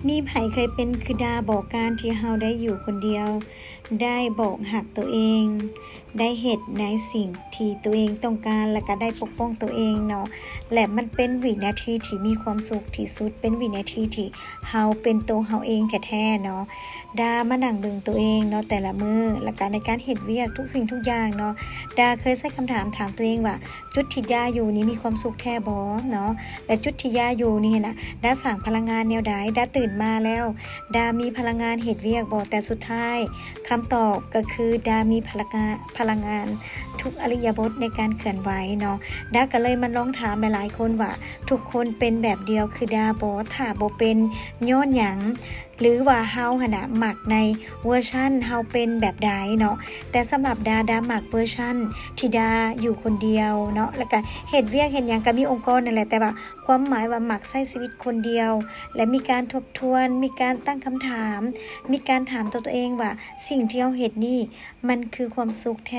มีไผเคยเป็นคือดาบอกการที่เฮาได้อยู่คนเดียวได้บอกหักตัวเองได้เฮ็ดในสิ่งที่ตัวเองต้องการแล้วก็ได้ปกป้องตัวเองเนาะและมันเป็นวินาทีที่มีความสุขที่สุดเป็นวินาทีที่เฮาเป็นตัวเฮาเองแท้ๆเนาะดามานั่งเบิ่งตัวเองเนาะแต่ละมื้อแล้วก็ในการเฮ็ดเวียกทุกสิ่งทุกอย่างเนาะดาเคยใช้คำถามถามตัวเองว่าจุดที่ดาอยู่นี้มีความสุขแท้บ่เนาะและจุดที่ดาอยู่นี่นะดาสร้างพลังงานแนวใดดาตื่นมาแล้วดามีพลังงานเฮ็ดเวียกบ่แต่สุดท้ายคำตอบก็คือดามีพลังงานทุกอริยบทในการเคลื่อนไหวเนาะดาก็เลยมาลองถามหลายๆคนว่าทุกคนเป็นแบบเดียวคือดาบ่ถ้าบ่เป็นย้อนหยังหรือว่าเฮาหั่นน่ะมักในเวอร์ชันเฮาเป็นแบบใดเนาะแต่สำหรับดามักเวอร์ชันที่ดาอยู่คนเดียวเนาะแล้วก็เฮ็ดเวียกเฮ็ดหยังก็มีองค์กรนั่นแหละแต่ว่าความหมายว่ามักใช้ชีวิตคนเดียวและมีการทบทวนมีการตั้งคำถามมีการถามตัวเองว่าสิ่งที่เราเฮ็ดนี่มันคือความสุขแท้